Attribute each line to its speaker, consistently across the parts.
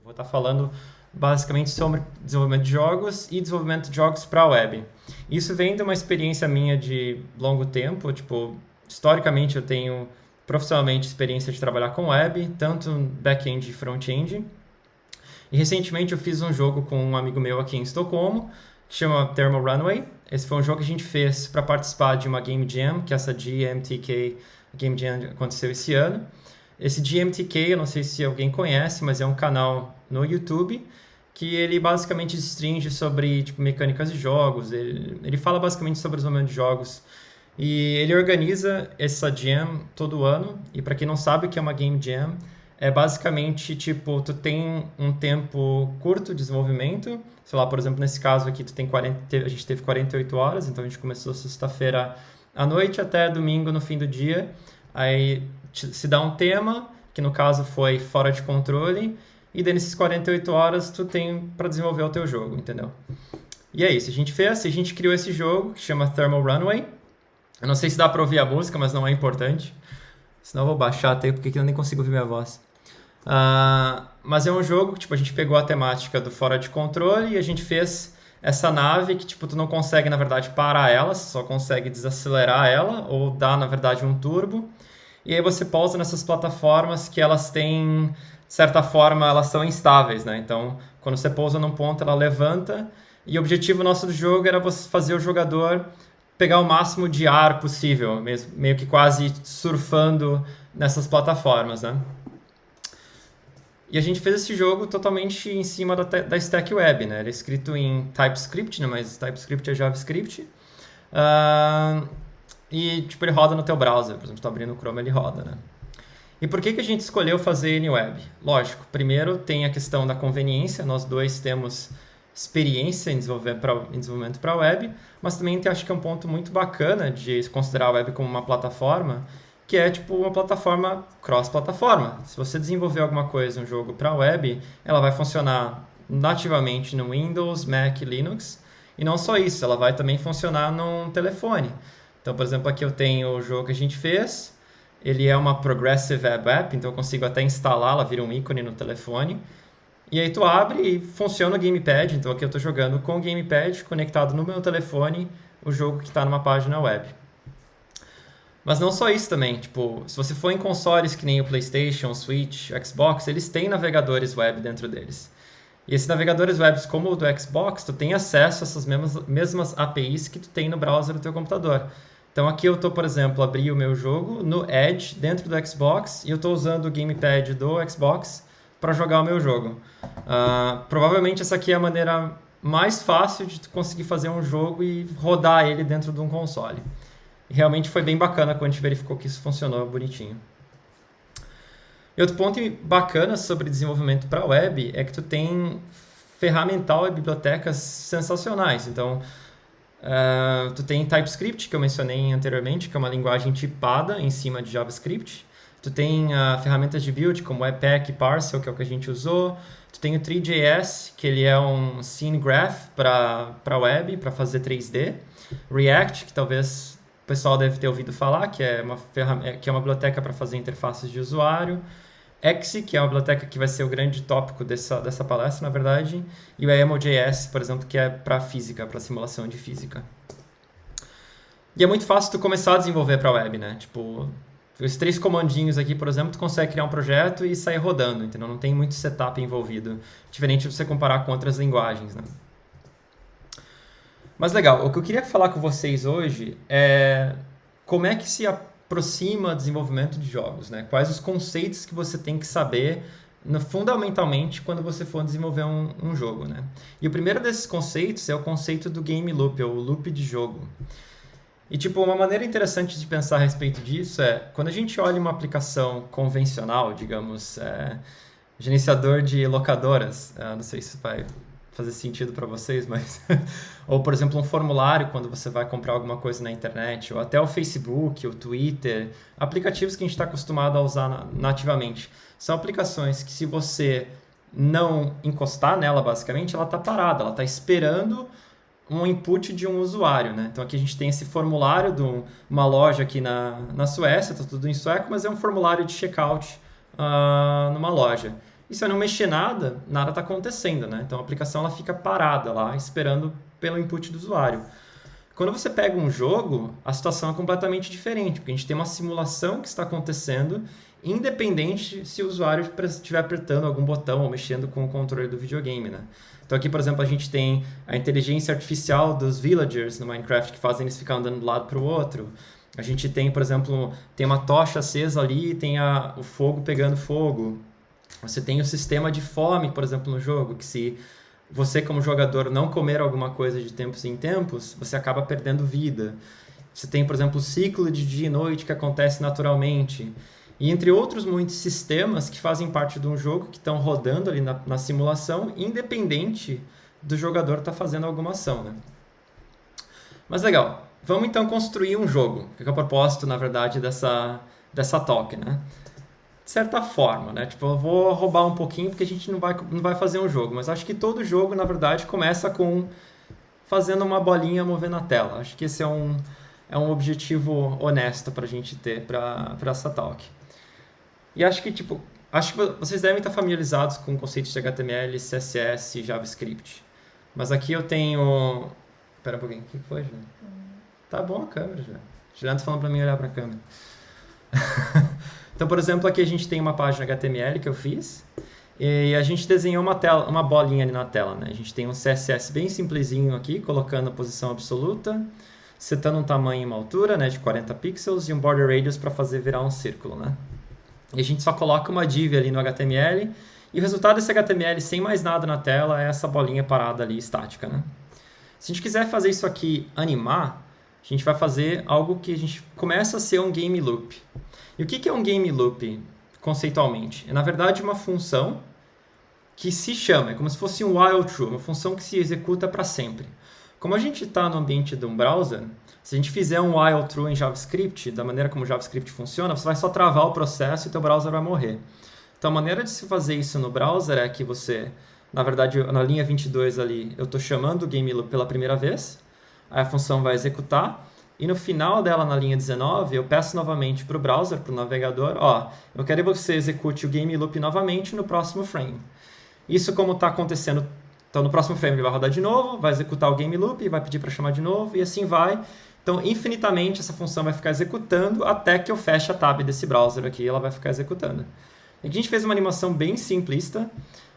Speaker 1: vou estar falando basicamente sobre desenvolvimento de jogos e desenvolvimento de jogos para a web. Isso vem de uma experiência minha de longo tempo, tipo, historicamente eu tenho profissionalmente experiência de trabalhar com web, tanto back-end e front-end. E recentemente eu fiz um jogo com um amigo meu aqui em Estocolmo, que chama Thermal Runaway. Esse foi um jogo que a gente fez para participar de uma Game Jam, que essa GMTK Game Jam aconteceu esse ano. Esse GMTK, eu não sei se alguém conhece, mas é um canal no YouTube que ele basicamente restringe sobre tipo, mecânicas de jogos, ele fala basicamente sobre o desenvolvimento de jogos. E ele organiza essa jam todo ano, e para quem não sabe o que é uma Game Jam, é basicamente, tipo, tu tem um tempo curto de desenvolvimento, sei lá, por exemplo, nesse caso aqui, a gente teve 48 horas, então a gente começou sexta-feira à noite até domingo no fim do dia, aí se dá um tema, que no caso foi fora de controle, e daí nesses 48 horas tu tem para desenvolver o teu jogo, entendeu? E é isso, a gente criou esse jogo que chama Thermal Runaway. Eu não sei se dá para ouvir a música, mas não é importante. Senão eu vou baixar até porque aqui eu nem consigo ouvir minha voz. Mas é um jogo que tipo, a gente pegou a temática do fora de controle e a gente fez essa nave que tipo, tu não consegue, na verdade, parar ela, só consegue desacelerar ela ou dar, na verdade, um turbo. E aí você pousa nessas plataformas que elas têm, de certa forma, elas são instáveis, né? Então, quando você pousa num ponto, ela levanta. E o objetivo nosso do jogo era você fazer o jogador pegar o máximo de ar possível, meio que quase surfando nessas plataformas, né? E a gente fez esse jogo totalmente em cima da stack web, né? Ele é escrito em TypeScript, né? Mas TypeScript é JavaScript. E, tipo, ele roda no teu browser. Por exemplo, tu tá abrindo o Chrome, ele roda, né? E por que a gente escolheu fazer ele em web? Lógico, primeiro tem a questão da conveniência. Nós dois temos experiência em desenvolvimento para web, mas também acho que é um ponto muito bacana de considerar a web como uma plataforma, que é tipo uma plataforma cross-plataforma. Se você desenvolver alguma coisa, um jogo para web, ela vai funcionar nativamente no Windows, Mac, Linux, e não só isso, ela vai também funcionar num telefone. Então, por exemplo, aqui eu tenho o jogo que a gente fez, ele é uma Progressive Web App, então eu consigo até instalá-la, vira um ícone no telefone. E aí tu abre e funciona o gamepad, então aqui eu estou jogando com o gamepad conectado no meu telefone o jogo que está numa página web. Mas não só isso também, tipo, se você for em consoles que nem o PlayStation, Switch, Xbox, eles têm navegadores web dentro deles. E esses navegadores web, como o do Xbox, tu tem acesso a essas mesmas APIs que tu tem no browser do teu computador. Então aqui eu estou, por exemplo, abri o meu jogo no Edge dentro do Xbox e eu estou usando o gamepad do Xbox para jogar o meu jogo. Provavelmente essa aqui é a maneira mais fácil de tu conseguir fazer um jogo e rodar ele dentro de um console. E realmente foi bem bacana quando a gente verificou que isso funcionou bonitinho. E outro ponto bacana sobre desenvolvimento para web é que tu tem ferramental e bibliotecas sensacionais. Então, tu tem TypeScript, que eu mencionei anteriormente, que é uma linguagem tipada em cima de JavaScript. Tu tem ferramentas de build como Webpack e Parcel, que é o que a gente usou. Tu tem o Three.js, que ele é um scene graph para web, para fazer 3D. React, que talvez o pessoal deve ter ouvido falar, que é uma biblioteca para fazer interfaces de usuário. Exe, que é uma biblioteca que vai ser o grande tópico dessa palestra, na verdade. E o Emo.js, por exemplo, que é para física, para simulação de física. E é muito fácil tu começar a desenvolver para web, né? Tipo, os 3 comandinhos aqui, por exemplo, tu consegue criar um projeto e sair rodando, entendeu? Não tem muito setup envolvido, diferente de você comparar com outras linguagens, né? Mas legal, o que eu queria falar com vocês hoje é como é que se aproxima o desenvolvimento de jogos, né? Quais os conceitos que você tem que saber fundamentalmente quando você for desenvolver um jogo, né? E o primeiro desses conceitos é o conceito do game loop, ou loop de jogo. E, tipo, uma maneira interessante de pensar a respeito disso é, quando a gente olha uma aplicação convencional, digamos, gerenciador de locadoras, não sei se vai fazer sentido para vocês, mas... ou, por exemplo, um formulário quando você vai comprar alguma coisa na internet, ou até o Facebook, o Twitter, aplicativos que a gente está acostumado a usar nativamente. São aplicações que, se você não encostar nela, basicamente, ela está parada, ela está esperando um input de um usuário, né? Então aqui a gente tem esse formulário de uma loja aqui na Suécia, tá tudo em sueco, mas é um formulário de checkout numa loja. E se eu não mexer nada, nada está acontecendo, né? Então a aplicação ela fica parada lá, esperando pelo input do usuário. Quando você pega um jogo, a situação é completamente diferente, porque a gente tem uma simulação que está acontecendo, independente se o usuário estiver apertando algum botão ou mexendo com o controle do videogame, né? Então aqui, por exemplo, a gente tem a inteligência artificial dos villagers no Minecraft que fazem eles ficar andando de um lado para o outro. A gente tem, por exemplo, tem uma tocha acesa ali e tem o fogo pegando fogo. Você tem o sistema de fome, por exemplo, no jogo, que se você como jogador não comer alguma coisa de tempos em tempos, você acaba perdendo vida. Você tem, por exemplo, o ciclo de dia e noite que acontece naturalmente. E entre outros muitos sistemas que fazem parte de um jogo que estão rodando ali na simulação, independente do jogador estar fazendo alguma ação, né? Mas legal, vamos então construir um jogo, que é o propósito, na verdade, dessa talk, né? De certa forma, né? Tipo, eu vou roubar um pouquinho porque a gente não vai fazer um jogo, mas acho que todo jogo, na verdade, começa com fazendo uma bolinha movendo a tela. Acho que esse é um objetivo honesto para a gente ter para essa talk. E acho que vocês devem estar familiarizados com conceitos de HTML, CSS e JavaScript. Mas aqui eu tenho... Espera um pouquinho, o que foi, Juliana? Tá bom a câmera, já. Juliana tá falando para mim olhar para a câmera. Então, por exemplo, aqui a gente tem uma página HTML que eu fiz e a gente desenhou uma bolinha ali na tela, né? A gente tem um CSS bem simplesinho aqui, colocando a posição absoluta, setando um tamanho e uma altura, né, de 40 pixels e um border radius para fazer virar um círculo, né? E a gente só coloca uma div ali no HTML e o resultado desse HTML sem mais nada na tela é essa bolinha parada ali, estática, né? Se a gente quiser fazer isso aqui animar, a gente vai fazer algo que a gente começa a ser um game loop. E o que é um game loop, conceitualmente? É, na verdade, uma função que se chama, é como se fosse um while true, uma função que se executa para sempre. Como a gente está no ambiente de um browser, se a gente fizer um while true em JavaScript, da maneira como o JavaScript funciona, você vai só travar o processo e o teu browser vai morrer. Então, a maneira de se fazer isso no browser é que você, na verdade, na linha 22 ali, eu estou chamando o game loop pela primeira vez, aí a função vai executar, e no final dela, na linha 19, eu peço novamente para o browser, para o navegador, eu quero que você execute o game loop novamente no próximo frame. Isso como está acontecendo, então no próximo frame ele vai rodar de novo, vai executar o game loop, vai pedir para chamar de novo, e assim vai. Então, infinitamente, essa função vai ficar executando até que eu feche a tab desse browser aqui, ela vai ficar executando. E aqui a gente fez uma animação bem simplista.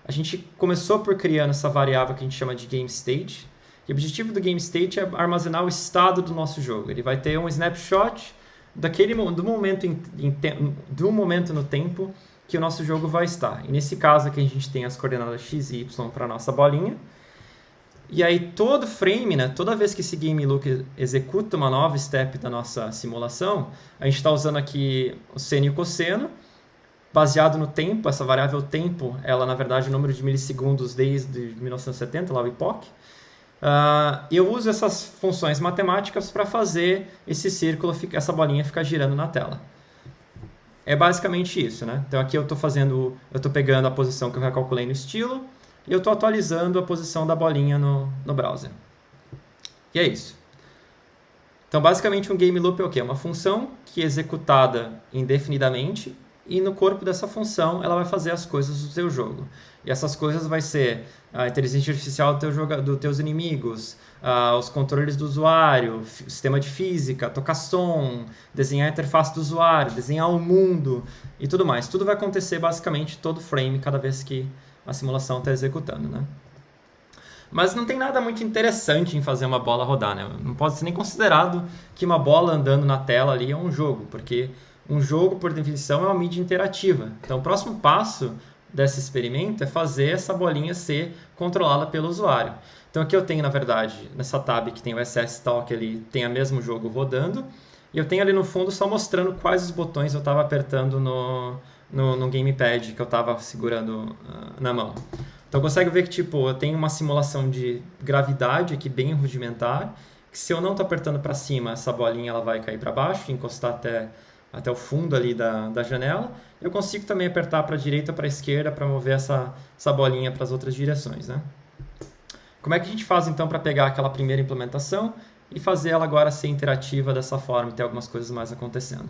Speaker 1: A gente começou por criando essa variável que a gente chama de GameState. E o objetivo do GameState é armazenar o estado do nosso jogo. Ele vai ter um snapshot do momento no tempo que o nosso jogo vai estar. E nesse caso aqui a gente tem as coordenadas x e y para a nossa bolinha. E aí todo frame, né, toda vez que esse game loop executa uma nova step da nossa simulação, a gente está usando aqui o seno e o cosseno, baseado no tempo. Essa variável tempo, ela na verdade é o número de milissegundos desde 1970, lá o epoch. Eu uso essas funções matemáticas para fazer esse círculo, essa bolinha ficar girando na tela. É basicamente isso, né? Então aqui eu estou pegando a posição que eu recalculei no estilo e eu estou atualizando a posição da bolinha no browser. E é isso. Então basicamente um game loop é o quê? Uma função que é executada indefinidamente e no corpo dessa função ela vai fazer as coisas do seu jogo. E essas coisas vai ser a inteligência artificial dos teus inimigos, os controles do usuário, sistema de física, tocar som, desenhar a interface do usuário, desenhar o mundo e tudo mais. Tudo vai acontecer basicamente todo frame cada vez que a simulação está executando, né? Mas não tem nada muito interessante em fazer uma bola rodar, né? Não pode ser nem considerado que uma bola andando na tela ali é um jogo, porque um jogo, por definição, é uma mídia interativa. Então, o próximo passo desse experimento é fazer essa bolinha ser controlada pelo usuário. Então, aqui eu tenho, na verdade, nessa tab que tem o SS Talk, ele tem o mesmo jogo rodando, e eu tenho ali no fundo só mostrando quais os botões eu estava apertando no gamepad que eu estava segurando na mão. Então, consegue ver que eu tenho uma simulação de gravidade aqui bem rudimentar, que se eu não estou apertando para cima, essa bolinha ela vai cair para baixo, encostar até o fundo ali da janela. Eu consigo também apertar para a direita ou para a esquerda para mover essa bolinha para as outras direções, né? Como é que a gente faz então para pegar aquela primeira implementação e fazer ela agora ser interativa dessa forma e ter algumas coisas mais acontecendo?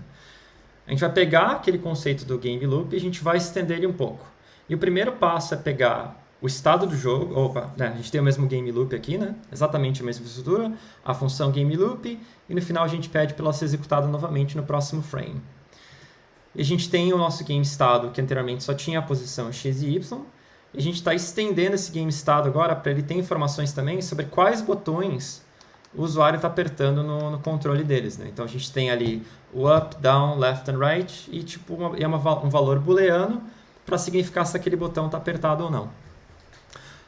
Speaker 1: A gente vai pegar aquele conceito do game loop e a gente vai estender ele um pouco. E o primeiro passo é pegar o estado do jogo, a gente tem o mesmo game loop aqui, né? Exatamente a mesma estrutura, a função game loop, e no final a gente pede para ela ser executada novamente no próximo frame. E a gente tem o nosso game estado, que anteriormente só tinha a posição x e y, e a gente está estendendo esse game estado agora para ele ter informações também sobre quais botões o usuário está apertando no controle deles, né? Então a gente tem ali o up, down, left and right, e tipo um valor booleano para significar se aquele botão está apertado ou não.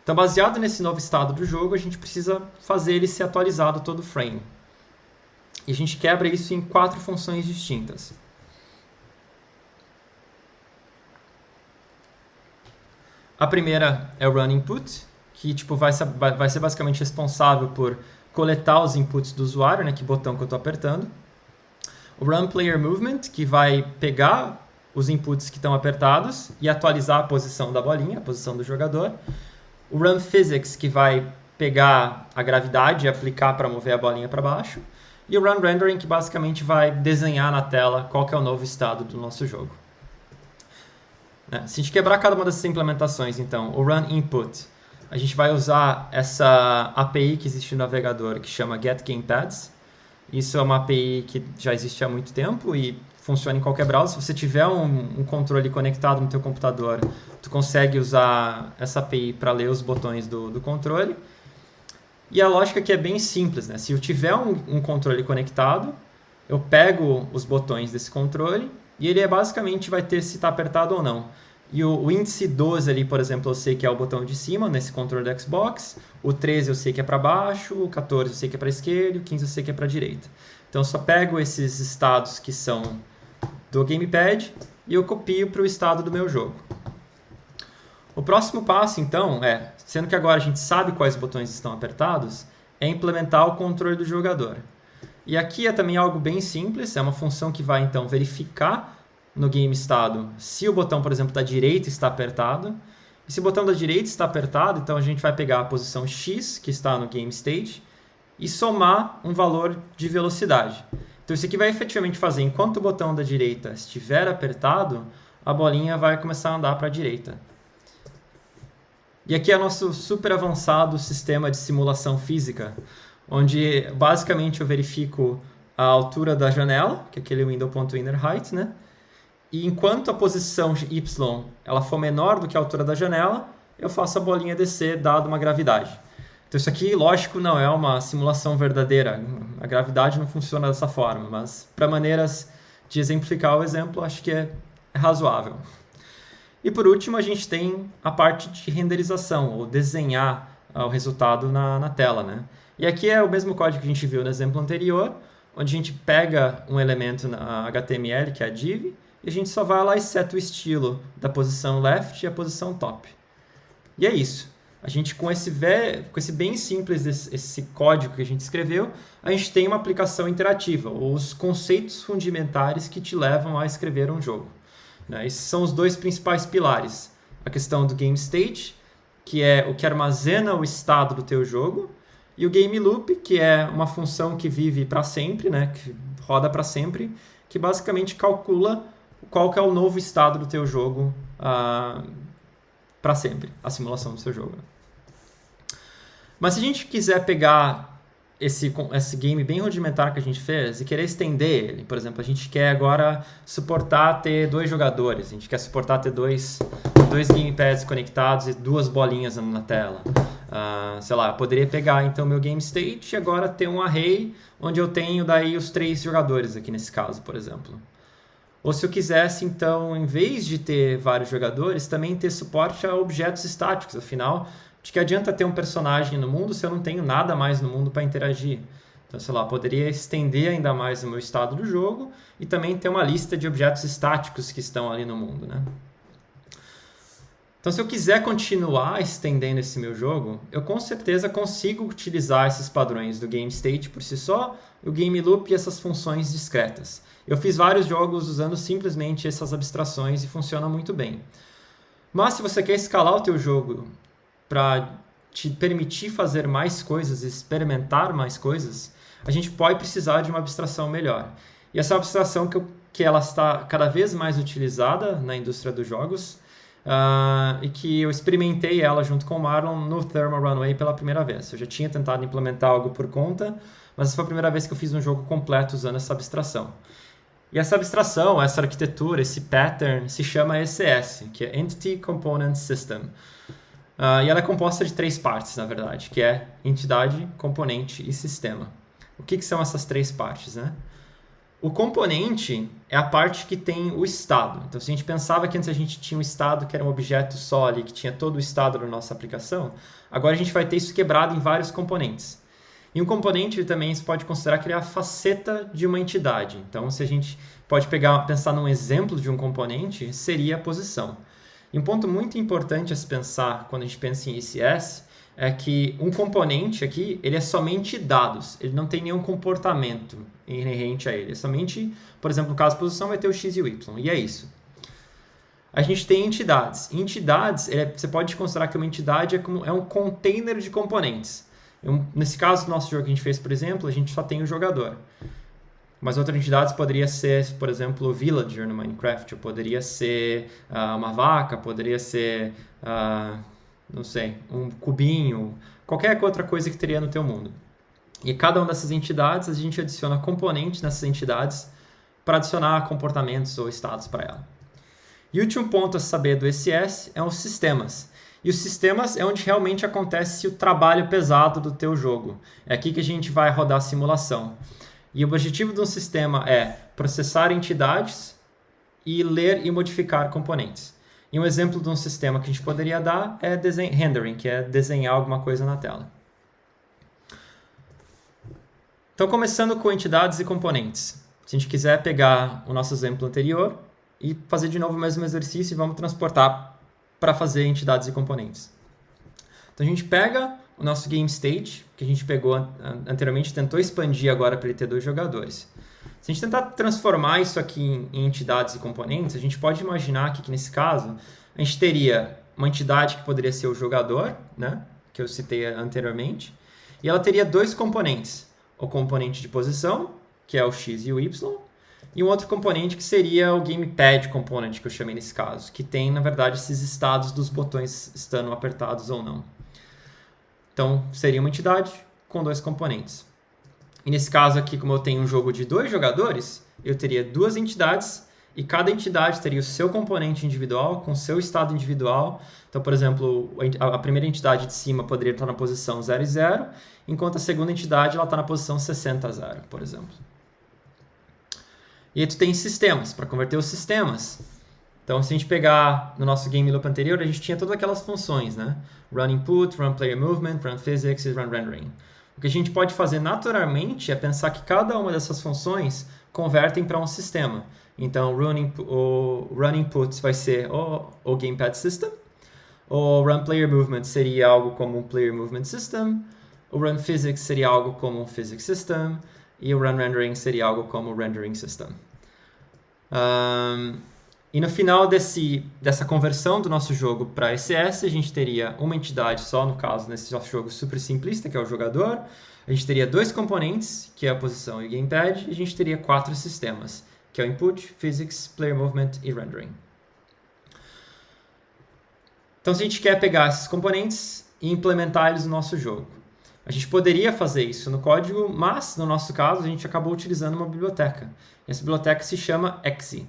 Speaker 1: Então, baseado nesse novo estado do jogo, a gente precisa fazer ele ser atualizado todo frame. E a gente quebra isso em 4 funções distintas. A primeira é o run input, que tipo, vai ser basicamente responsável por coletar os inputs do usuário, né, que botão que eu estou apertando. O run player movement, que vai pegar os inputs que estão apertados e atualizar a posição da bolinha, a posição do jogador. O run physics, que vai pegar a gravidade e aplicar para mover a bolinha para baixo. E o run rendering, que basicamente vai desenhar na tela qual que é o novo estado do nosso jogo. Se a gente quebrar cada uma dessas implementações, então, o run input, a gente vai usar essa API que existe no navegador, que chama getGamePads. Isso é uma API que já existe há muito tempo e funciona em qualquer browser. Se você tiver um controle conectado no teu computador, tu consegue usar essa API para ler os botões do controle. E a lógica aqui é bem simples, né? Se eu tiver um controle conectado, eu pego os botões desse controle e ele basicamente vai ter se está apertado ou não. E o índice 12 ali, por exemplo, eu sei que é o botão de cima nesse controle do Xbox. O 13 eu sei que é para baixo, o 14 eu sei que é para a esquerda, o 15 eu sei que é para a direita. Então eu só pego esses estados que são do gamepad e eu copio para o estado do meu jogo. O próximo passo, então, sendo que agora a gente sabe quais botões estão apertados, é implementar o controle do jogador. E aqui é também algo bem simples, é uma função que vai, então, verificar no game estado se o botão, por exemplo, da direita está apertado. E se o botão da direita está apertado, então a gente vai pegar a posição X, que está no game state, e somar um valor de velocidade. Então isso aqui vai efetivamente fazer, enquanto o botão da direita estiver apertado, a bolinha vai começar a andar para a direita. E aqui é nosso super avançado sistema de simulação física, onde basicamente eu verifico a altura da janela, que é aquele window.innerHeight, né? E enquanto a posição Y ela for menor do que a altura da janela, eu faço a bolinha descer dado uma gravidade. Então isso aqui, lógico, não é uma simulação verdadeira. A gravidade não funciona dessa forma, mas para maneiras de exemplificar o exemplo, acho que é razoável. E por último, a gente tem a parte de renderização, ou desenhar o resultado na tela, né? E aqui é o mesmo código que a gente viu no exemplo anterior, onde a gente pega um elemento na HTML, que é a div, e a gente só vai lá e seta o estilo da posição left e a posição top. E é isso. A gente, com esse bem simples, esse código que a gente escreveu, a gente tem uma aplicação interativa, ou os conceitos rudimentares que te levam a escrever um jogo. Esses são os 2 principais pilares. A questão do game state, que é o que armazena o estado do teu jogo, e o game loop, que é uma função que vive para sempre, né? Que roda para sempre, que basicamente calcula qual que é o novo estado do teu jogo para sempre, a simulação do seu jogo. Mas se a gente quiser pegar esse game bem rudimentar que a gente fez e querer estender ele, por exemplo, a gente quer agora suportar ter 2 jogadores, a gente quer suportar ter dois gamepads conectados e 2 bolinhas na tela. Sei lá, eu poderia pegar então meu game state e agora ter um array onde eu tenho daí os 3 jogadores aqui nesse caso, por exemplo. Ou se eu quisesse, então, em vez de ter vários jogadores, também ter suporte a objetos estáticos. Afinal, de que adianta ter um personagem no mundo se eu não tenho nada mais no mundo para interagir? Então, sei lá, poderia estender ainda mais o meu estado do jogo e também ter uma lista de objetos estáticos que estão ali no mundo, né? Então, se eu quiser continuar estendendo esse meu jogo, eu com certeza consigo utilizar esses padrões do game state por si só, o game loop e essas funções discretas. Eu fiz vários jogos usando simplesmente essas abstrações e funciona muito bem. Mas se você quer escalar o teu jogo para te permitir fazer mais coisas, experimentar mais coisas, a gente pode precisar de uma abstração melhor. E essa abstração que ela está cada vez mais utilizada na indústria dos jogos e que eu experimentei ela junto com o Marlon no Thermal Runaway pela primeira vez. Eu já tinha tentado implementar algo por conta, mas essa foi a primeira vez que eu fiz um jogo completo usando essa abstração. E essa abstração, essa arquitetura, esse pattern, se chama ECS, que é Entity Component System. E ela é composta de 3 partes, na verdade, que é entidade, componente e sistema. O que são essas 3 partes, né? O componente é a parte que tem o estado. Então, se a gente pensava que antes a gente tinha um estado que era um objeto só ali, que tinha todo o estado da nossa aplicação, agora a gente vai ter isso quebrado em vários componentes. E um componente também se pode considerar que ele é a faceta de uma entidade. Então, se a gente pode pensar num exemplo de um componente, seria a posição. E um ponto muito importante a se pensar quando a gente pensa em ECS é que um componente aqui, ele é somente dados, ele não tem nenhum comportamento inerente a ele. É somente, por exemplo, no caso de posição, vai ter o x e o y, e é isso. A gente tem entidades. Entidades, você pode considerar que uma entidade é um container de componentes. Nesse caso do nosso jogo que a gente fez, por exemplo, a gente só tem o jogador. Mas outras entidades poderia ser, por exemplo, o villager no Minecraft, ou poderia ser uma vaca, poderia ser, não sei, um cubinho, qualquer outra coisa que teria no teu mundo. E cada uma dessas entidades, a gente adiciona componentes nessas entidades para adicionar comportamentos ou estados para ela. E o último ponto a saber do ECS é os sistemas. E os sistemas é onde realmente acontece o trabalho pesado do teu jogo. É aqui que a gente vai rodar a simulação. E o objetivo de um sistema é processar entidades e ler e modificar componentes. E um exemplo de um sistema que a gente poderia dar é rendering, que é desenhar alguma coisa na tela. Então, começando com entidades e componentes. Se a gente quiser pegar o nosso exemplo anterior e fazer de novo o mesmo exercício e vamos transportar para fazer entidades e componentes. Então, a gente pega o nosso game state, que a gente pegou anteriormente, tentou expandir agora para ele ter 2 jogadores. Se a gente tentar transformar isso aqui em entidades e componentes, a gente pode imaginar que nesse caso, a gente teria uma entidade que poderia ser o jogador, né, que eu citei anteriormente, e ela teria 2 componentes. O componente de posição, que é o x e o y, e um outro componente que seria o gamepad component, que eu chamei nesse caso, que tem, na verdade, esses estados dos botões estando apertados ou não. Então, seria uma entidade com 2 componentes. E nesse caso aqui, como eu tenho um jogo de 2 jogadores, eu teria 2 entidades e cada entidade teria o seu componente individual com o seu estado individual. Então, por exemplo, a primeira entidade de cima poderia estar na posição 0 e 0, enquanto a segunda entidade está na posição 60 a 0, por exemplo. E aí tu tem sistemas, para converter os sistemas. Então, se a gente pegar no nosso game loop anterior, a gente tinha todas aquelas funções, né? Run input, run player movement, run physics e run rendering. O que a gente pode fazer naturalmente é pensar que cada uma dessas funções convertem para um sistema. Então, o run input vai ser o gamepad system, o run player movement seria algo como um player movement system, o run physics seria algo como um physics system, e o run rendering seria algo como o rendering system. E no final dessa conversão do nosso jogo para ECS, a gente teria uma entidade só, no caso, nesse nosso jogo super simplista, que é o jogador. A gente teria 2 componentes, que é a posição e o gamepad, e a gente teria 4 sistemas, que é o input, physics, player movement e rendering. Então, se a gente quer pegar esses componentes e implementar eles no nosso jogo, a gente poderia fazer isso no código, mas, no nosso caso, a gente acabou utilizando uma biblioteca. Essa biblioteca se chama Exe,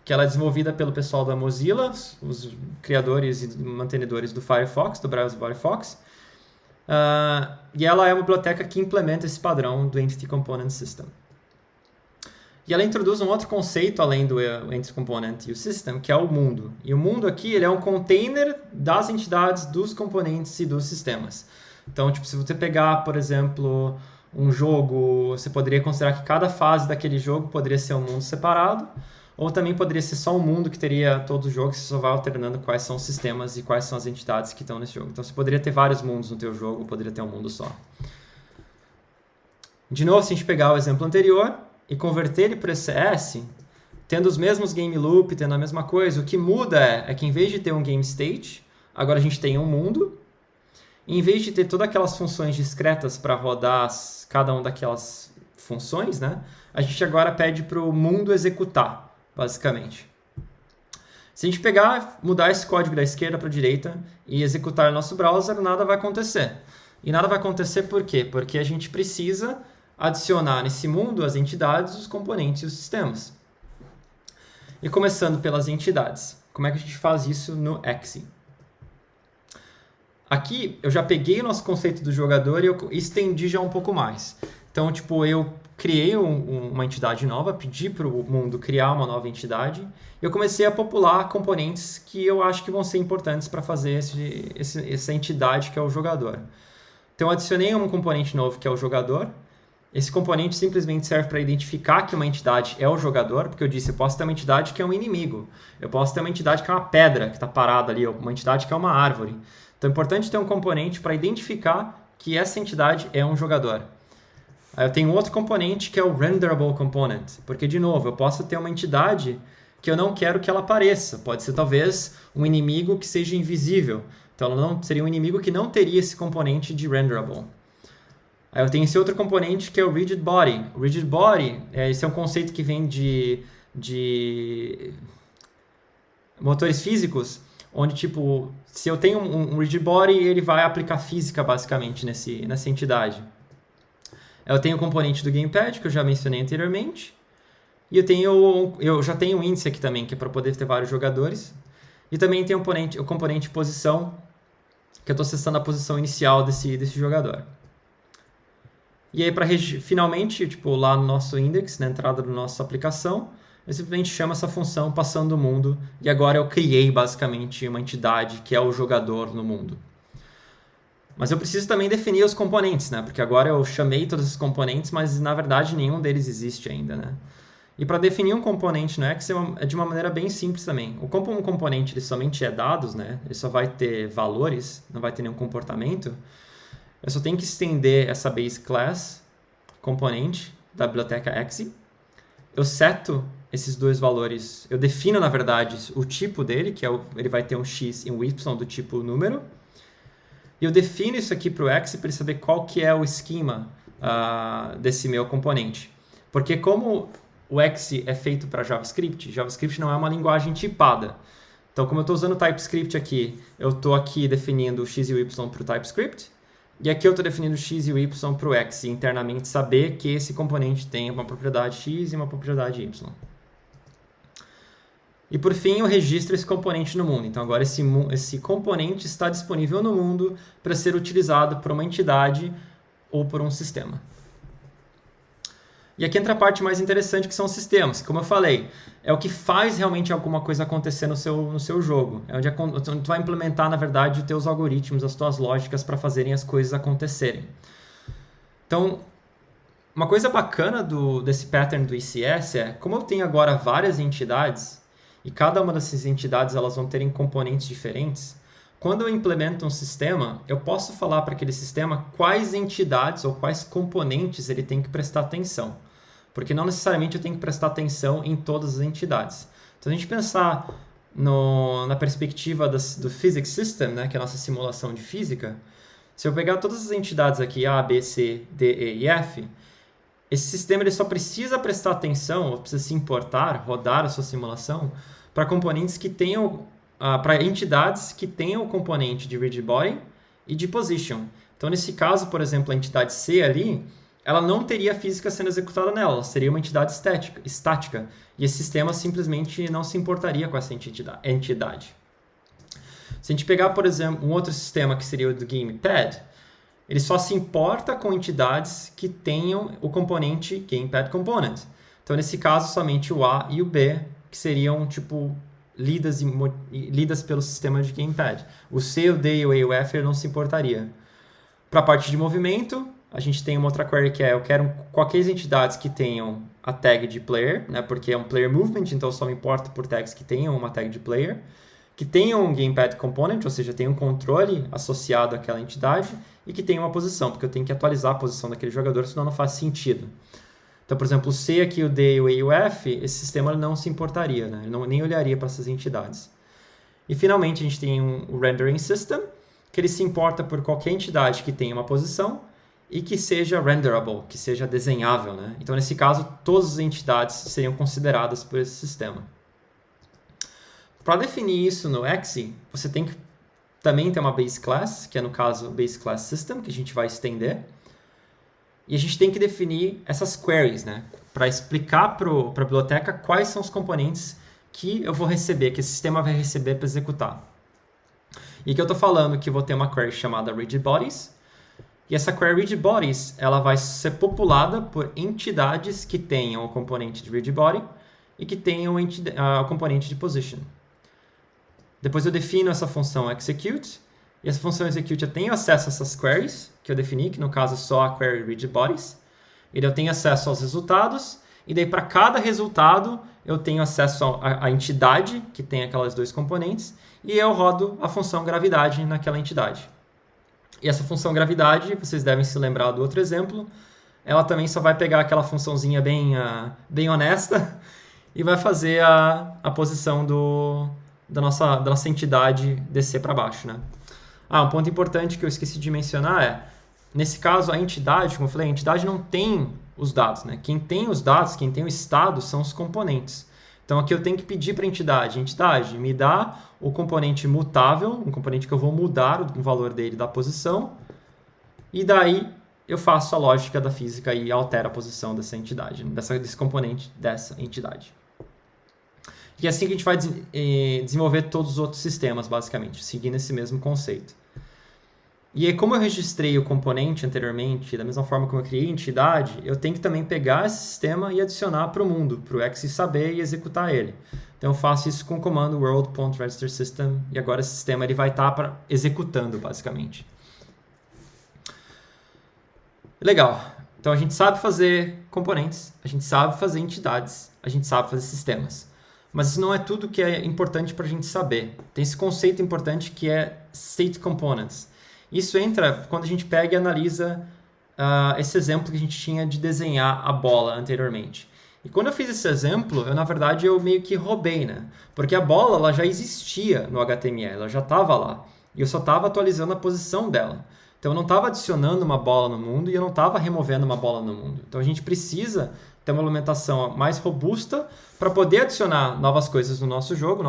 Speaker 1: que ela é desenvolvida pelo pessoal da Mozilla, os criadores e mantenedores do Firefox, do browser Firefox. E ela é uma biblioteca que implementa esse padrão do Entity Component System. E ela introduz um outro conceito além do Entity Component e o System, que é o mundo. E o mundo aqui ele é um container das entidades, dos componentes e dos sistemas. Então, tipo, se você pegar, por exemplo, um jogo, você poderia considerar que cada fase daquele jogo poderia ser um mundo separado, ou também poderia ser só um mundo que teria todo o jogo, que você só vai alternando quais são os sistemas e quais são as entidades que estão nesse jogo. Então, você poderia ter vários mundos no teu jogo, ou poderia ter um mundo só. De novo, se a gente pegar o exemplo anterior e converter ele para ECS, tendo os mesmos game loop, tendo a mesma coisa, o que muda é que em vez de ter um game state, agora a gente tem um mundo. E em vez de ter todas aquelas funções discretas para rodar cada uma daquelas funções, né, a gente agora pede para o mundo executar, basicamente. Se a gente pegar, mudar esse código da esquerda para a direita e executar nosso browser, nada vai acontecer. E nada vai acontecer por quê? Porque a gente precisa adicionar nesse mundo as entidades, os componentes e os sistemas. E começando pelas entidades. Como é que a gente faz isso no Exe? Aqui eu já peguei o nosso conceito do jogador e eu estendi já um pouco mais. Então, tipo, eu criei uma entidade nova, pedi para o mundo criar uma nova entidade e eu comecei a popular componentes que eu acho que vão ser importantes para fazer essa entidade que é o jogador. Então, eu adicionei um componente novo que é o jogador. Esse componente simplesmente serve para identificar que uma entidade é o jogador, porque eu disse, eu posso ter uma entidade que é um inimigo, eu posso ter uma entidade que é uma pedra que está parada ali, ou uma entidade que é uma árvore. Então é importante ter um componente para identificar que essa entidade é um jogador. Aí eu tenho outro componente que é o renderable component, porque de novo, eu posso ter uma entidade que eu não quero que ela apareça. Pode ser talvez um inimigo que seja invisível. Então ela não seria um inimigo que não teria esse componente de renderable. Aí eu tenho esse outro componente que é o rigid body. O rigid body, esse é um conceito que vem de motores físicos, onde, tipo, se eu tenho um rigid body, ele vai aplicar física, basicamente, nessa entidade. Eu tenho o componente do gamepad, que eu já mencionei anteriormente. E eu já tenho um índice aqui também, que é para poder ter vários jogadores. E também tem o componente posição, que eu estou acessando a posição inicial desse jogador. E aí, finalmente, tipo, lá no nosso index, na entrada da nossa aplicação, eu simplesmente chamo essa função passando o mundo, e agora eu criei basicamente uma entidade que é o jogador no mundo. Mas eu preciso também definir os componentes, né? Porque agora eu chamei todos esses componentes, mas na verdade nenhum deles existe ainda, né? E para definir um componente no Excel é de uma maneira bem simples também. Como um componente ele somente é dados, né? Ele só vai ter valores, não vai ter nenhum comportamento. Eu só tenho que estender essa base class componente da biblioteca Exe. Eu seto esses dois valores, eu defino, na verdade, o tipo dele, que ele vai ter um x e um y do tipo número. E eu defino isso aqui para o Exe para ele saber qual que é o esquema desse meu componente. Porque como o Exe é feito para JavaScript, JavaScript não é uma linguagem tipada. Então, como eu estou usando o TypeScript aqui, eu estou aqui definindo o x e o y para o TypeScript. E aqui eu estou definindo o x e o y para o Exe, internamente saber que esse componente tem uma propriedade x e uma propriedade y. E por fim, eu registro esse componente no mundo. Então agora esse componente está disponível no mundo para ser utilizado por uma entidade ou por um sistema. E aqui entra a parte mais interessante, que são os sistemas. Como eu falei, é o que faz realmente alguma coisa acontecer no seu jogo. É onde tu vai implementar, na verdade, os teus algoritmos, as tuas lógicas para fazerem as coisas acontecerem. Então, uma coisa bacana desse pattern do ECS é, como eu tenho agora várias entidades, e cada uma dessas entidades elas vão terem componentes diferentes, quando eu implemento um sistema, eu posso falar para aquele sistema quais entidades ou quais componentes ele tem que prestar atenção. Porque não necessariamente eu tenho que prestar atenção em todas as entidades. Então, a gente pensar na perspectiva do Physics System, né, que é a nossa simulação de física, se eu pegar todas as entidades aqui, A, B, C, D, E e F, esse sistema ele só precisa prestar atenção, ou precisa se importar, rodar a sua simulação, para componentes que tenham para entidades que tenham o componente de rigid body e de position. Então, nesse caso, por exemplo, a entidade C ali, ela não teria física sendo executada nela, ela seria uma entidade estática. E esse sistema simplesmente não se importaria com essa entidade. Se a gente pegar, por exemplo, um outro sistema que seria o do Gamepad, ele só se importa com entidades que tenham o componente Gamepad Component. Então, nesse caso, somente o A e o B, que seriam, tipo, lidas pelo sistema de Gamepad. O C, o D, o E e o F ele não se importaria. Para a parte de movimento, a gente tem uma outra query que é eu quero qualquer entidades que tenham a tag de player, né, porque é um player movement, então eu só me importo por tags que tenham uma tag de player, que tenham um Gamepad Component, ou seja, tem um controle associado àquela entidade, e que tenha uma posição, porque eu tenho que atualizar a posição daquele jogador, senão não faz sentido. Então, por exemplo, o C aqui, o D, o E e o F, esse sistema não se importaria, né? Ele nem olharia para essas entidades. E, finalmente, a gente tem o Rendering System, que ele se importa por qualquer entidade que tenha uma posição e que seja renderable, que seja desenhável, né? Então, nesse caso, todas as entidades seriam consideradas por esse sistema. Para definir isso no Exe, você tem que também ter uma base class, que é no caso base class system, que a gente vai estender. E a gente tem que definir essas queries, né? Para explicar para a biblioteca quais são os componentes que eu vou receber, que esse sistema vai receber para executar. E que eu estou falando que eu vou ter uma query chamada rigidBodies. E essa query rigidBodies, ela vai ser populada por entidades que tenham o componente de rigidBody e que tenham o componente de position. Depois eu defino essa função execute. E essa função execute eu tenho acesso a essas queries que eu defini, que no caso é só a query rigidBodies. E eu tenho acesso aos resultados. E daí para cada resultado eu tenho acesso à entidade que tem aquelas dois componentes. E eu rodo a função gravidade naquela entidade. E essa função gravidade, vocês devem se lembrar do outro exemplo, ela também só vai pegar aquela funçãozinha bem honesta e vai fazer a posição da nossa entidade descer para baixo, né? Um ponto importante que eu esqueci de mencionar é, nesse caso, a entidade, como eu falei, a entidade não tem os dados, né? Quem tem os dados, quem tem o estado, são os componentes. Então, aqui eu tenho que pedir para a entidade, me dá o componente mutável, um componente que eu vou mudar o valor dele da posição, e daí eu faço a lógica da física e altero a posição dessa entidade, desse componente dessa entidade. E é assim que a gente vai desenvolver todos os outros sistemas, basicamente, seguindo esse mesmo conceito. E aí, como eu registrei o componente anteriormente, da mesma forma como eu criei a entidade, eu tenho que também pegar esse sistema e adicionar para o mundo, para o Exe saber e executar ele. Então, eu faço isso com o comando world.registerSystem, e agora esse sistema ele vai estar executando, basicamente. Legal. Então, a gente sabe fazer componentes, a gente sabe fazer entidades, a gente sabe fazer sistemas. Mas isso não é tudo que é importante para a gente saber. Tem esse conceito importante que é State Components. Isso entra quando a gente pega e analisa esse exemplo que a gente tinha de desenhar a bola anteriormente. E quando eu fiz esse exemplo, na verdade, eu meio que roubei, né? Porque a bola ela já existia no HTML, ela já estava lá. E eu só estava atualizando a posição dela. Então, eu não estava adicionando uma bola no mundo e eu não estava removendo uma bola no mundo. Então, a gente precisa ter uma implementação mais robusta para poder adicionar novas coisas no nosso jogo.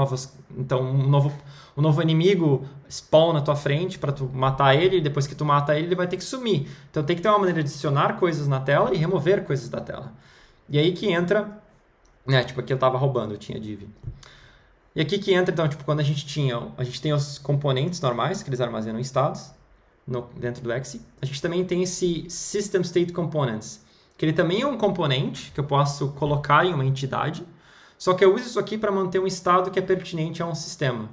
Speaker 1: Então, um novo inimigo spawn na tua frente para tu matar ele, e depois que tu mata ele, ele vai ter que sumir. Então, tem que ter uma maneira de adicionar coisas na tela e remover coisas da tela. E aí que entra... né, tipo, aqui eu estava roubando, eu tinha div. E aqui que entra, então, tipo, quando a gente tem os componentes normais, que eles armazenam estados dentro do Exe. A gente também tem esse System State Components, que ele também é um componente que eu posso colocar em uma entidade, só que eu uso isso aqui para manter um estado que é pertinente a um sistema.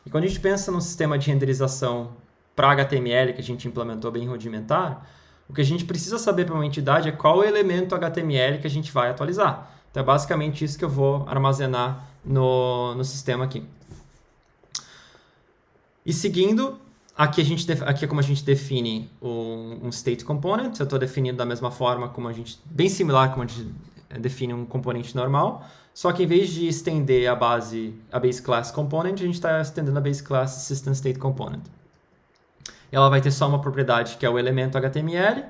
Speaker 1: E quando a gente pensa num sistema de renderização para HTML que a gente implementou bem rudimentar, o que a gente precisa saber para uma entidade é qual elemento HTML que a gente vai atualizar. Então é basicamente isso que eu vou armazenar no sistema aqui. E seguindo, aqui é como a gente define um state component. Eu estou definindo da mesma forma bem similar como a gente define um componente normal, só que em vez de estender a base class component, a gente está estendendo a base class system state component. E ela vai ter só uma propriedade que é o elemento HTML,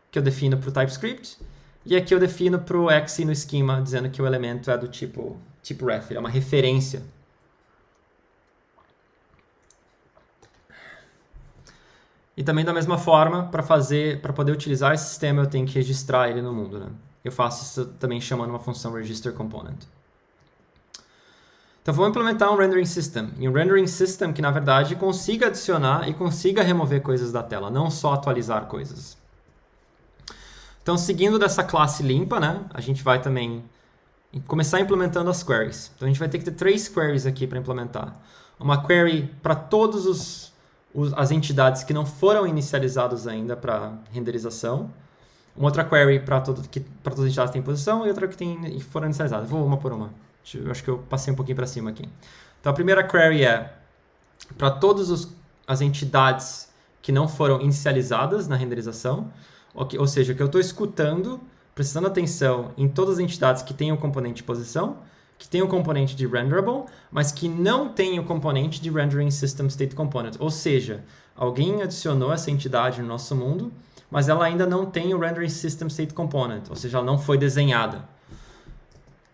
Speaker 1: que eu defino para o TypeScript, e aqui eu defino para o Exe no esquema, dizendo que o elemento é do tipo ref, é uma referência. E também da mesma forma, para poder utilizar esse sistema, eu tenho que registrar ele no mundo, né? Eu faço isso também chamando uma função registerComponent. Então, vamos implementar um rendering system. E um rendering system que, na verdade, consiga adicionar e consiga remover coisas da tela, não só atualizar coisas. Então, seguindo dessa classe limpa, né, a gente vai também começar implementando as queries. Então, a gente vai ter que ter 3 queries aqui para implementar. Uma query para todas as entidades que não foram inicializadas ainda para renderização. Uma outra query para todas as entidades que têm posição e outra que foram inicializadas. Vou uma por uma. Eu acho que eu passei um pouquinho para cima aqui. Então, a primeira query é para todas as entidades que não foram inicializadas na renderização. Ou seja, que eu estou escutando, prestando atenção em todas as entidades que têm o componente de posição, que tem o componente de renderable, mas que não tem o componente de rendering system state component. Ou seja, alguém adicionou essa entidade no nosso mundo, mas ela ainda não tem o rendering system state component, ou seja, ela não foi desenhada.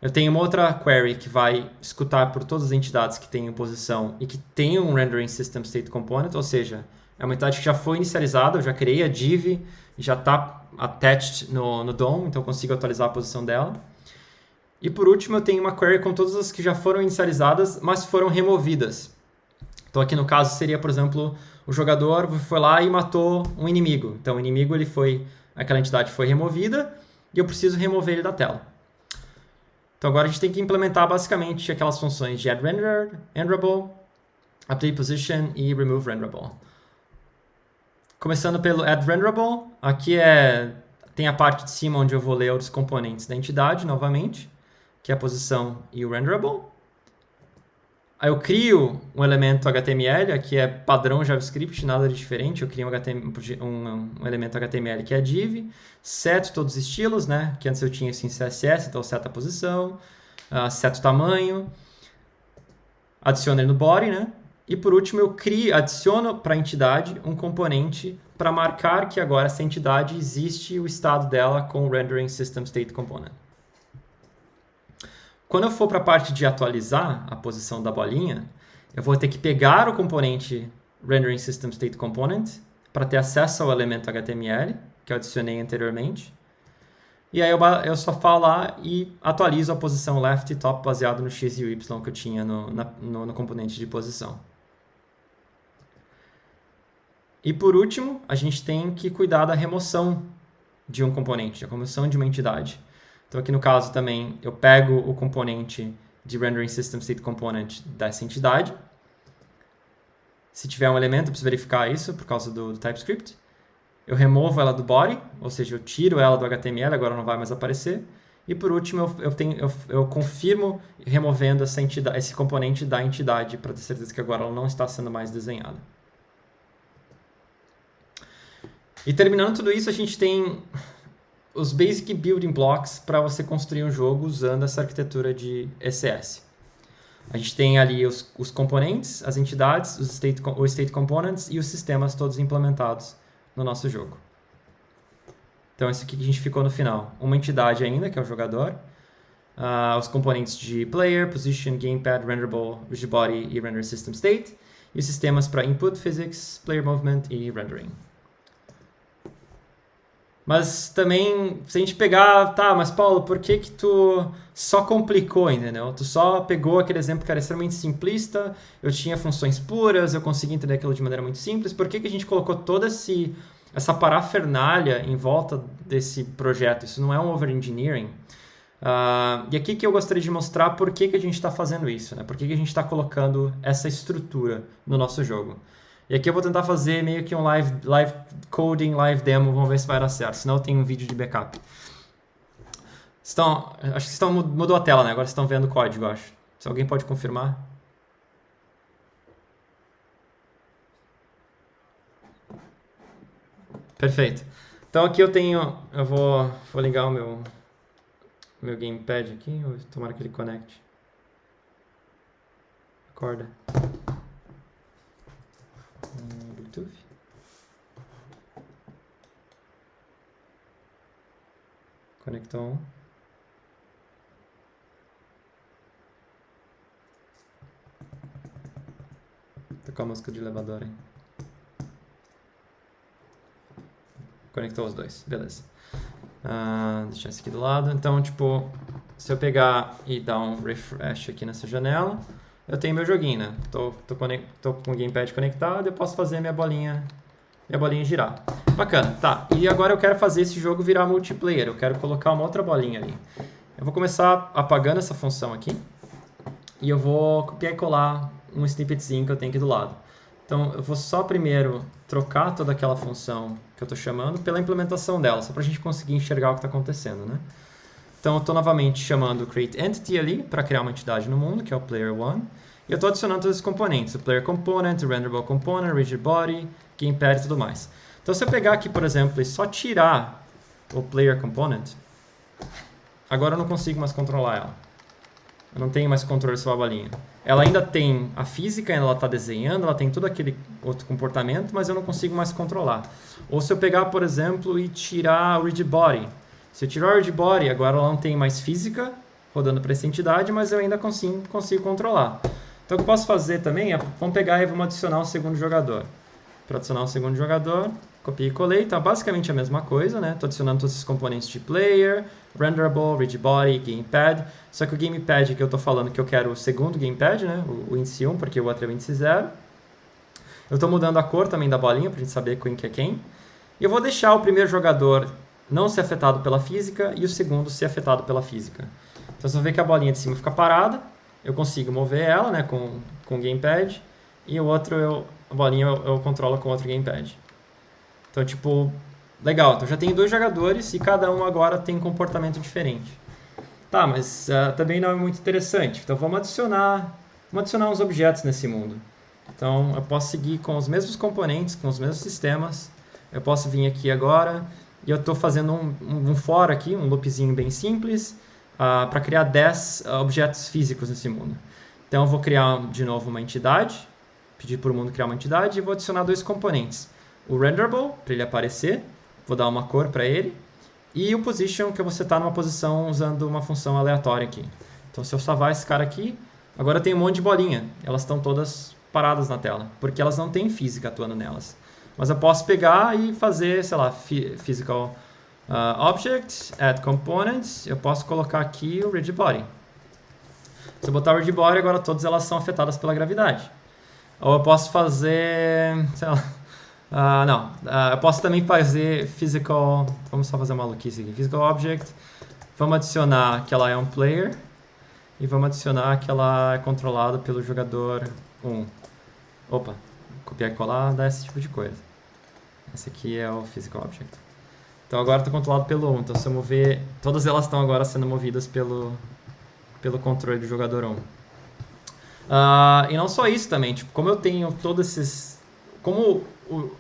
Speaker 1: Eu tenho uma outra query que vai escutar por todas as entidades que têm posição e que tem um Rendering System State Component, ou seja, é uma entidade que já foi inicializada, eu já criei a div e já está attached no DOM, então eu consigo atualizar a posição dela. E por último, eu tenho uma query com todas as que já foram inicializadas, mas foram removidas. Então aqui no caso seria, por exemplo, o jogador foi lá e matou um inimigo. Então o inimigo, aquela entidade foi removida e eu preciso remover ele da tela. Então agora a gente tem que implementar basicamente aquelas funções de addRenderable, update position e remove renderable. Começando pelo addRenderable, aqui tem a parte de cima onde eu vou ler os componentes da entidade novamente, que é a posição e o renderable. Aí eu crio um elemento HTML, aqui é padrão JavaScript, nada de diferente. Eu crio um elemento HTML que é div, seto todos os estilos, né? Que antes eu tinha isso em CSS, então seto a posição, seto o tamanho, adiciono ele no body, né? E por último eu adiciono para a entidade um componente para marcar que agora essa entidade existe o estado dela com o Rendering System State Component. Quando eu for para a parte de atualizar a posição da bolinha, eu vou ter que pegar o componente Rendering System State Component para ter acesso ao elemento HTML, que eu adicionei anteriormente. E aí eu só falo lá e atualizo a posição left e top baseado no x e o y que eu tinha no componente de posição. E por último, a gente tem que cuidar da remoção de um componente, da remoção de uma entidade. Então aqui no caso também eu pego o componente de Rendering System State Component dessa entidade. Se tiver um elemento, eu preciso verificar isso por causa do TypeScript. Eu removo ela do body, ou seja, eu tiro ela do HTML, agora não vai mais aparecer. E por último, eu confirmo removendo esse componente da entidade para ter certeza que agora ela não está sendo mais desenhada. E terminando tudo isso, a gente tem os Basic Building Blocks para você construir um jogo usando essa arquitetura de ECS. A gente tem ali os componentes, as entidades, os state components e os sistemas todos implementados no nosso jogo. Então, isso aqui que a gente ficou no final. Uma entidade ainda, que é o jogador. Os componentes de player, position, gamepad, renderable, rigidbody e render system state. E os sistemas para input, physics, player movement e rendering. Mas também, se a gente pegar, tá, mas Paulo, por que tu só complicou, entendeu? Tu só pegou aquele exemplo que era extremamente simplista, eu tinha funções puras, eu consegui entender aquilo de maneira muito simples, por que a gente colocou toda essa parafernália em volta desse projeto? Isso não é um over-engineering. E aqui que eu gostaria de mostrar por que a gente está fazendo isso, né? Por que a gente está colocando essa estrutura no nosso jogo. E aqui eu vou tentar fazer meio que um live coding, live demo, vamos ver se vai dar certo. Senão eu tenho um vídeo de backup. Acho que mudou a tela, né? Agora vocês estão vendo o código, eu acho. Se alguém pode confirmar. Perfeito. Então aqui eu vou ligar o meu gamepad aqui, tomara que ele conecte. Acorda. Bluetooth. Conectou. Tocar a música de elevador aí. Conectou os dois, beleza. Deixar esse aqui do lado. Então, tipo, se eu pegar e dar um refresh aqui nessa janela, eu tenho meu joguinho, né? Tô com o gamepad conectado, eu posso fazer minha bolinha girar. Bacana, tá. E agora eu quero fazer esse jogo virar multiplayer. Eu quero colocar uma outra bolinha ali. Eu vou começar apagando essa função aqui. E eu vou copiar e colar um snippetzinho que eu tenho aqui do lado. Então, eu vou só primeiro trocar toda aquela função que eu estou chamando pela implementação dela, só para a gente conseguir enxergar o que está acontecendo, né? Então, eu estou novamente chamando o create entity ali para criar uma entidade no mundo, que é o player1. E eu estou adicionando todos os componentes, o player component, o renderable component, rigid body, gamepad e tudo mais. Então, se eu pegar aqui, por exemplo, e só tirar o player component, agora eu não consigo mais controlar ela. Eu não tenho mais controle sobre a bolinha. Ela ainda tem a física, ela está desenhando, ela tem todo aquele outro comportamento, mas eu não consigo mais controlar. Ou se eu pegar, por exemplo, e tirar o rigid body. Se eu tirar o rigid body, agora ela não tem mais física rodando para essa entidade, mas eu ainda consigo controlar. Então o que eu posso fazer também é, vamos pegar e vamos adicionar um segundo jogador. Para adicionar um segundo jogador, copiei e colei, então basicamente a mesma coisa, né? Estou adicionando todos esses componentes de player, renderable, readbody, gamepad, só que o gamepad que eu estou falando que eu quero o segundo gamepad, né? O índice 1, porque o outro é o índice 0. Eu estou mudando a cor também da bolinha para a gente saber quem que é quem. E eu vou deixar o primeiro jogador não ser afetado pela física e o segundo ser afetado pela física. Então você vai ver que a bolinha de cima fica parada, eu consigo mover ela, né, com o gamepad, e o outro, a bolinha eu controlo com outro gamepad. Então, tipo, legal. Então já tem 2 jogadores e cada um agora tem um comportamento diferente. Tá, mas também não é muito interessante. Então vamos adicionar uns objetos nesse mundo. Então eu posso seguir com os mesmos componentes, com os mesmos sistemas. Eu posso vir aqui agora e eu estou fazendo um for aqui, um loopzinho bem simples, para criar 10 objetos físicos nesse mundo. Então eu vou criar de novo uma entidade, pedir para o mundo criar uma entidade e vou adicionar 2 componentes. O renderable, para ele aparecer, vou dar uma cor para ele, e o position, que eu vou setar numa posição usando uma função aleatória aqui. Então se eu salvar esse cara aqui, agora tem um monte de bolinha, elas estão todas paradas na tela, porque elas não têm física atuando nelas. Mas eu posso pegar e fazer, sei lá, physical object, add components, eu posso colocar aqui o rigid body. Se eu botar o rigid body, agora todas elas são afetadas pela gravidade. Ou eu posso fazer, sei lá, eu posso também fazer physical, vamos só fazer uma maluquice aqui, physical object, vamos adicionar que ela é um player e vamos adicionar que ela é controlada pelo jogador 1. Opa, copiar e colar dá esse tipo de coisa. Esse aqui é o physical object. Então agora está controlado pelo 1, então se eu mover, todas elas estão agora sendo movidas pelo controle do jogador 1. E não só isso também, tipo, como eu tenho todos esses...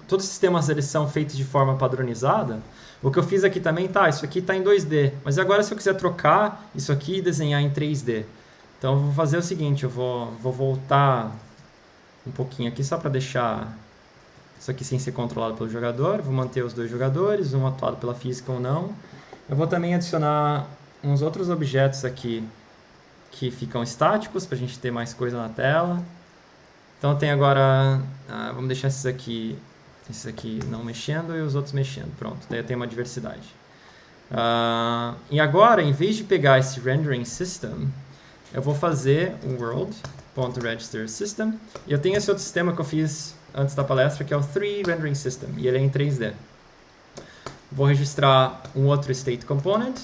Speaker 1: todos os sistemas eles são feitos de forma padronizada, o que eu fiz aqui também isso aqui está em 2D, mas agora se eu quiser trocar isso aqui e desenhar em 3D, então eu vou fazer o seguinte, eu vou voltar um pouquinho aqui só para deixar isso aqui sem ser controlado pelo jogador, vou manter os 2 jogadores, um atuado pela física ou não. Eu vou também adicionar uns outros objetos aqui que ficam estáticos para a gente ter mais coisa na tela. Então tem agora, vamos deixar esses aqui não mexendo e os outros mexendo, pronto, daí tem uma diversidade. E agora, em vez de pegar esse rendering system, eu vou fazer um world.register system, e eu tenho esse outro sistema que eu fiz antes da palestra, que é o 3 rendering system, e ele é em 3D. Vou registrar um outro state component,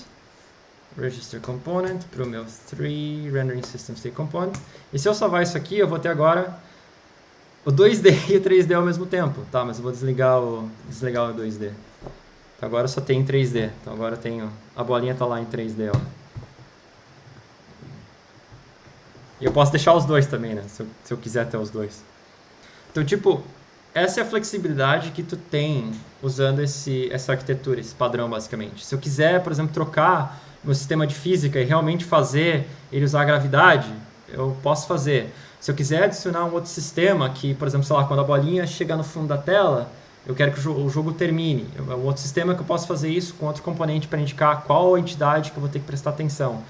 Speaker 1: register component, para o meu 3 rendering system state component, e se eu salvar isso aqui, eu vou ter agora o 2D e o 3D ao mesmo tempo, tá? Mas eu vou desligar o 2D. Então agora só tem em 3D. Então agora a bolinha tá lá em 3D, ó. E eu posso deixar os 2 também, né? Se eu quiser ter os 2. Então, tipo, essa é a flexibilidade que tu tem usando essa arquitetura, esse padrão, basicamente. Se eu quiser, por exemplo, trocar meu sistema de física e realmente fazer ele usar a gravidade, eu posso fazer. Se eu quiser adicionar um outro sistema que, por exemplo, sei lá, quando a bolinha chega no fundo da tela, eu quero que o jogo termine. É um outro sistema que eu posso fazer isso com outro componente para indicar qual entidade que eu vou ter que prestar atenção.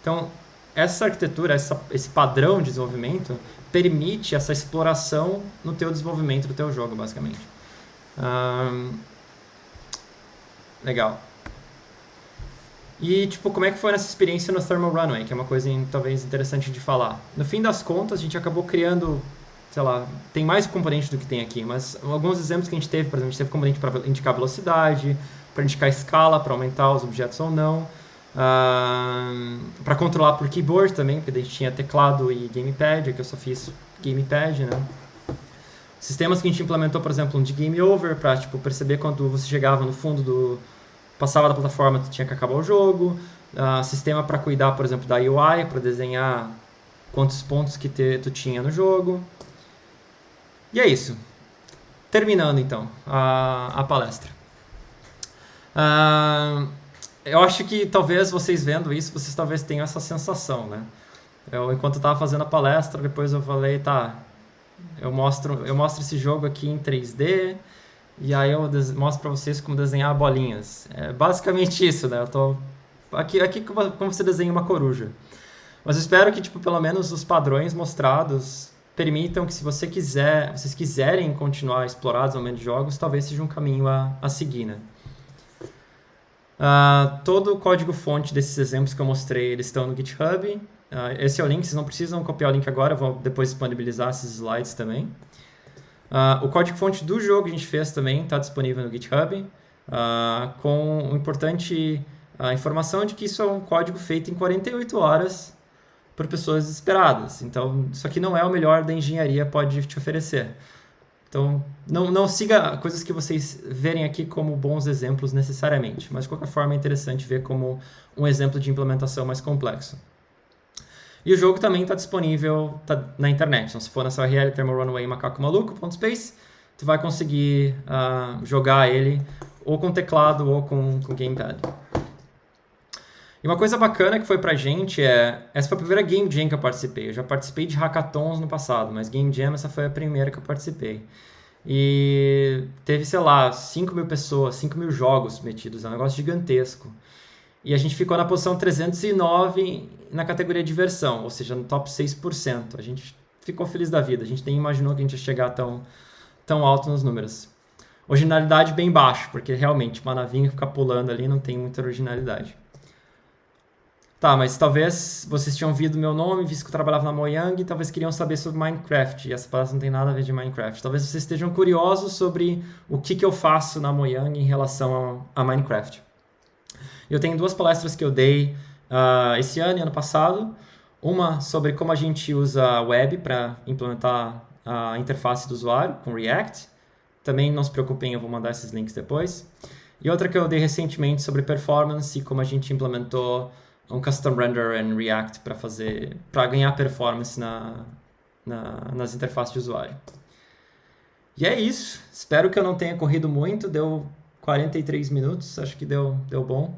Speaker 1: Então, essa arquitetura, esse padrão de desenvolvimento, permite essa exploração no teu desenvolvimento do teu jogo, basicamente. Legal. E, tipo, como é que foi nessa experiência no Thermal Runway, que é uma coisa talvez interessante de falar. No fim das contas, a gente acabou criando, sei lá, tem mais componentes do que tem aqui, mas alguns exemplos que a gente teve, por exemplo, a gente teve componente para indicar velocidade, para indicar escala, para aumentar os objetos ou não, para controlar por keyboard também, porque a gente tinha teclado e gamepad, aqui eu só fiz gamepad, né? Sistemas que a gente implementou, por exemplo, um de game over, para tipo, perceber quando você chegava no fundo passava da plataforma, tu tinha que acabar o jogo. Sistema para cuidar, por exemplo, da UI, para desenhar quantos pontos que tu tinha no jogo. E é isso. Terminando, então, a palestra. Eu acho que talvez vocês vendo isso, vocês talvez tenham essa sensação, né? Enquanto eu estava fazendo a palestra, depois eu falei, tá, eu mostro esse jogo aqui em 3D, e aí eu mostro para vocês como desenhar bolinhas. É basicamente isso, né? Eu tô Aqui como você desenha uma coruja. Mas eu espero que, tipo, pelo menos os padrões mostrados permitam que, se vocês quiserem continuar a explorar o desenvolvimento de jogos, talvez seja um caminho a seguir, né? Todo o código-fonte desses exemplos que eu mostrei, eles estão no GitHub. Esse é o link, vocês não precisam copiar o link agora, eu vou depois disponibilizar esses slides também. O código-fonte do jogo que a gente fez também está disponível no GitHub, com uma importante informação de que isso é um código feito em 48 horas por pessoas desesperadas. Então, isso aqui não é o melhor da engenharia pode te oferecer. Então, não siga coisas que vocês verem aqui como bons exemplos necessariamente, mas de qualquer forma é interessante ver como um exemplo de implementação mais complexo. E o jogo também está disponível na internet. Então, se for nessa URL thermalrunaway.macacomaluco.space, tu vai conseguir jogar ele ou com teclado ou com gamepad. E uma coisa bacana que foi pra gente essa foi a primeira Game Jam que eu participei. Eu já participei de hackathons no passado, mas Game Jam essa foi a primeira que eu participei. E teve, sei lá, 5.000 pessoas, 5.000 jogos metidos, é um negócio gigantesco. E a gente ficou na posição 309 na categoria diversão, ou seja, no top 6%. A gente ficou feliz da vida, a gente nem imaginou que a gente ia chegar tão alto nos números. Originalidade bem baixo, porque realmente uma navinha ficar pulando ali não tem muita originalidade. Tá, mas talvez vocês tinham ouvido meu nome, visto que eu trabalhava na Mojang, e talvez queriam saber sobre Minecraft. E essa palestra não tem nada a ver de Minecraft. Talvez vocês estejam curiosos sobre o que eu faço na Mojang em relação a Minecraft. Eu tenho 2 palestras que eu dei esse ano e ano passado. Uma sobre como a gente usa a web para implementar a interface do usuário com React. Também não se preocupem, eu vou mandar esses links depois. E outra que eu dei recentemente sobre performance e como a gente implementou um custom render em React para ganhar performance nas interfaces de usuário. E é isso. Espero que eu não tenha corrido muito. Deu 43 minutos. Acho que deu bom.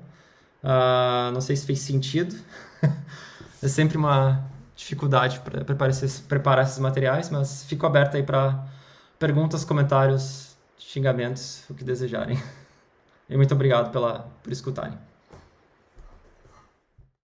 Speaker 1: Não sei se fez sentido. É sempre uma dificuldade para preparar esses materiais, mas fico aberto aí para perguntas, comentários, xingamentos, o que desejarem. E muito obrigado por escutarem.